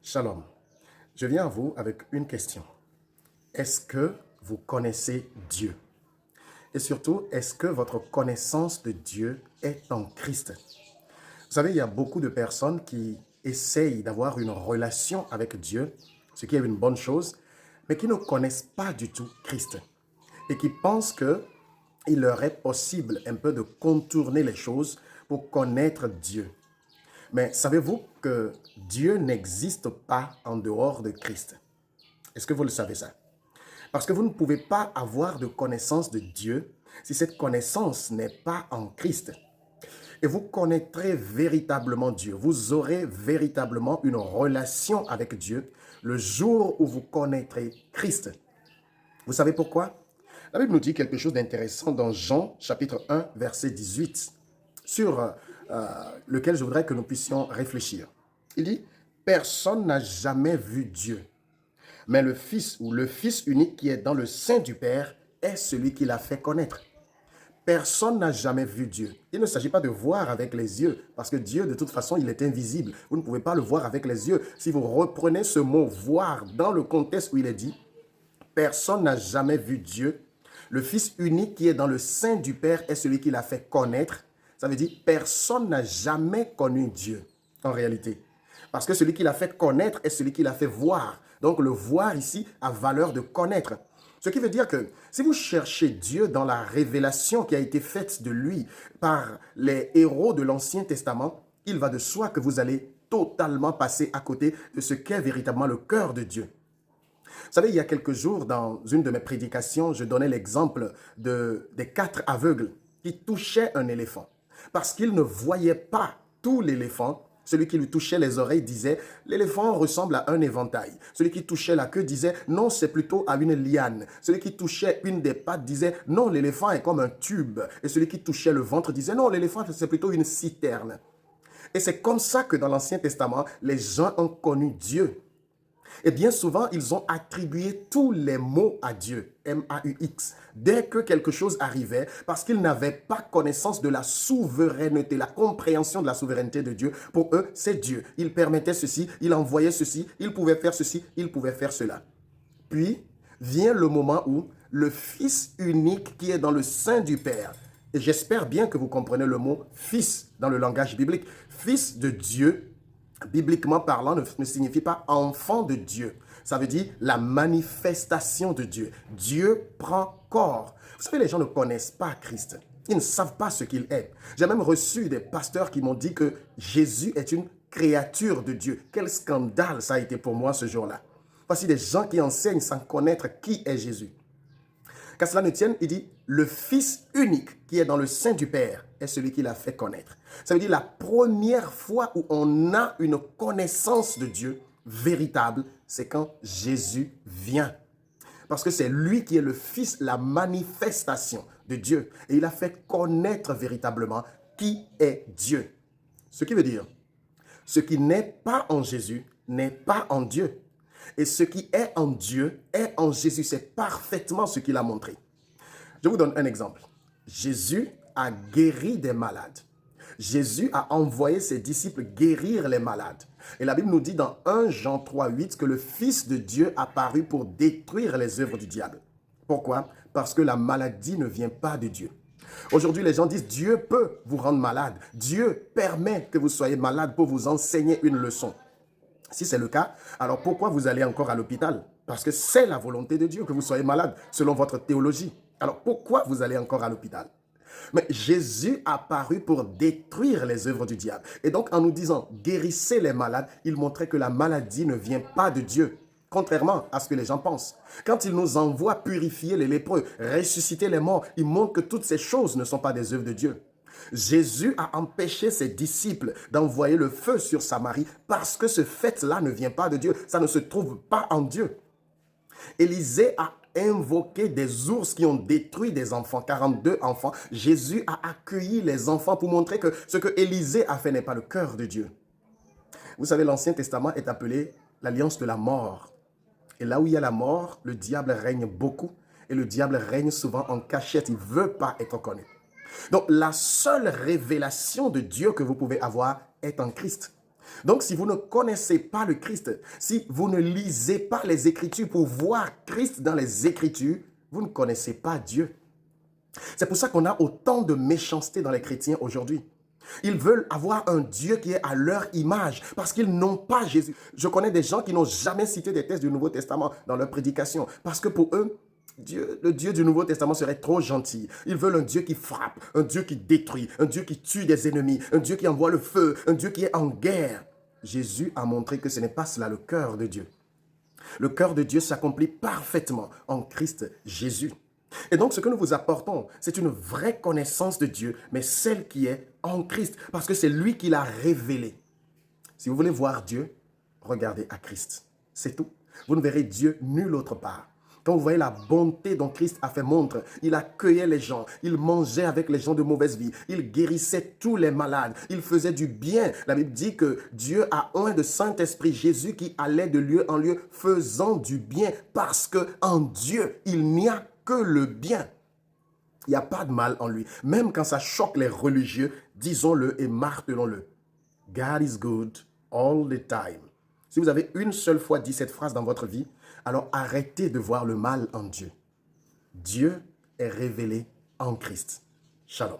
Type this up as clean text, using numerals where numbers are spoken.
Shalom. Je viens à vous avec une question. Est-ce que vous connaissez Dieu? Et surtout, est-ce que votre connaissance de Dieu est en Christ? Vous savez, il y a beaucoup de personnes qui essayent d'avoir une relation avec Dieu, ce qui est une bonne chose, mais qui ne connaissent pas du tout Christ et qui pensent qu'il leur est possible un peu de contourner les choses pour connaître Dieu. Mais savez-vous que Dieu n'existe pas en dehors de Christ? Est-ce que vous le savez ça? Parce que vous ne pouvez pas avoir de connaissance de Dieu si cette connaissance n'est pas en Christ. Et vous connaîtrez véritablement Dieu. Vous aurez véritablement une relation avec Dieu le jour où vous connaîtrez Christ. Vous savez pourquoi? La Bible nous dit quelque chose d'intéressant dans Jean chapitre 1 verset 18 sur lequel je voudrais que nous puissions réfléchir. Il dit, personne n'a jamais vu Dieu. Mais le Fils ou le Fils unique qui est dans le sein du Père est celui qui l'a fait connaître. Personne n'a jamais vu Dieu. Il ne s'agit pas de voir avec les yeux, parce que Dieu, de toute façon, il est invisible. Vous ne pouvez pas le voir avec les yeux. Si vous reprenez ce mot « voir » dans le contexte où il est dit, personne n'a jamais vu Dieu. Le Fils unique qui est dans le sein du Père est celui qui l'a fait connaître. Ça veut dire personne n'a jamais connu Dieu, en réalité. Parce que celui qui l'a fait connaître est celui qui l'a fait voir. Donc le voir ici a valeur de connaître. Ce qui veut dire que si vous cherchez Dieu dans la révélation qui a été faite de lui par les héros de l'Ancien Testament, il va de soi que vous allez totalement passer à côté de ce qu'est véritablement le cœur de Dieu. Vous savez, il y a quelques jours, dans une de mes prédications, je donnais l'exemple des 4 aveugles qui touchaient un éléphant. Parce qu'ils ne voyaient pas tout l'éléphant, celui qui lui touchait les oreilles disait « l'éléphant ressemble à un éventail ». Celui qui touchait la queue disait « non, c'est plutôt à une liane ». Celui qui touchait une des pattes disait « non, l'éléphant est comme un tube ». Et celui qui touchait le ventre disait « non, l'éléphant c'est plutôt une citerne ». Et c'est comme ça que dans l'Ancien Testament, les gens ont connu Dieu. Et bien souvent, ils ont attribué tous les mots à Dieu, M-A-U-X, dès que quelque chose arrivait, parce qu'ils n'avaient pas connaissance de la souveraineté, la compréhension de la souveraineté de Dieu. Pour eux, c'est Dieu. Il permettait ceci, il envoyait ceci, il pouvait faire ceci, il pouvait faire cela. Puis, vient le moment où le Fils unique qui est dans le sein du Père, et j'espère bien que vous comprenez le mot « fils » dans le langage biblique, fils de Dieu, bibliquement parlant, ne signifie pas enfant de Dieu. Ça veut dire la manifestation de Dieu. Dieu prend corps. Vous savez, les gens ne connaissent pas Christ. Ils ne savent pas ce qu'il est. J'ai même reçu des pasteurs qui m'ont dit que Jésus est une créature de Dieu. Quel scandale ça a été pour moi ce jour-là. Voici des gens qui enseignent sans connaître qui est Jésus. Qu'à cela ne tienne, il dit, le Fils unique qui est dans le sein du Père est celui qui l'a fait connaître. Ça veut dire la première fois où on a une connaissance de Dieu véritable, c'est quand Jésus vient. Parce que c'est lui qui est le Fils, la manifestation de Dieu. Et il a fait connaître véritablement qui est Dieu. Ce qui veut dire, ce qui n'est pas en Jésus n'est pas en Dieu. Et ce qui est en Dieu est en Jésus. C'est parfaitement ce qu'il a montré. Je vous donne un exemple. Jésus a guéri des malades. Jésus a envoyé ses disciples guérir les malades. Et la Bible nous dit dans 1 Jean 3,8 que le Fils de Dieu a paru pour détruire les œuvres du diable. Pourquoi? Parce que la maladie ne vient pas de Dieu. Aujourd'hui, les gens disent Dieu peut vous rendre malade. Dieu permet que vous soyez malade pour vous enseigner une leçon. Si c'est le cas, alors pourquoi vous allez encore à l'hôpital? Parce que c'est la volonté de Dieu que vous soyez malade, selon votre théologie. Alors pourquoi vous allez encore à l'hôpital? Mais Jésus a paru pour détruire les œuvres du diable. Et donc en nous disant guérissez les malades, il montrait que la maladie ne vient pas de Dieu. Contrairement à ce que les gens pensent. Quand il nous envoie purifier les lépreux, ressusciter les morts, il montre que toutes ces choses ne sont pas des œuvres de Dieu. Jésus a empêché ses disciples d'envoyer le feu sur Samarie parce que ce fait-là ne vient pas de Dieu. Ça ne se trouve pas en Dieu. Élisée a invoqué des ours qui ont détruit des enfants, 42 enfants. Jésus a accueilli les enfants pour montrer que ce que Élisée a fait n'est pas le cœur de Dieu. Vous savez, l'Ancien Testament est appelé l'alliance de la mort. Et là où il y a la mort, le diable règne beaucoup. Et le diable règne souvent en cachette. Il ne veut pas être connu. Donc, la seule révélation de Dieu que vous pouvez avoir est en Christ. Donc, si vous ne connaissez pas le Christ, si vous ne lisez pas les Écritures pour voir Christ dans les Écritures, vous ne connaissez pas Dieu. C'est pour ça qu'on a autant de méchanceté dans les chrétiens aujourd'hui. Ils veulent avoir un Dieu qui est à leur image parce qu'ils n'ont pas Jésus. Je connais des gens qui n'ont jamais cité des textes du Nouveau Testament dans leur prédication parce que pour eux, le Dieu du Nouveau Testament serait trop gentil. Ils veulent un Dieu qui frappe, un Dieu qui détruit, un Dieu qui tue des ennemis, un Dieu qui envoie le feu, un Dieu qui est en guerre. Jésus a montré que ce n'est pas cela le cœur de Dieu. Le cœur de Dieu s'accomplit parfaitement en Christ Jésus. Et donc, ce que nous vous apportons, c'est une vraie connaissance de Dieu, mais celle qui est en Christ, parce que c'est lui qui l'a révélé. Si vous voulez voir Dieu, regardez à Christ. C'est tout. Vous ne verrez Dieu nulle autre part. Quand vous voyez la bonté dont Christ a fait montre, il accueillait les gens, il mangeait avec les gens de mauvaise vie, il guérissait tous les malades, il faisait du bien. La Bible dit que Dieu a un de Saint-Esprit, Jésus, qui allait de lieu en lieu faisant du bien, parce qu'en Dieu, il n'y a que le bien. Il n'y a pas de mal en lui. Même quand ça choque les religieux, disons-le et martelons-le. God is good all the time. Si vous avez une seule fois dit cette phrase dans votre vie, alors arrêtez de voir le mal en Dieu. Dieu est révélé en Christ. Shalom.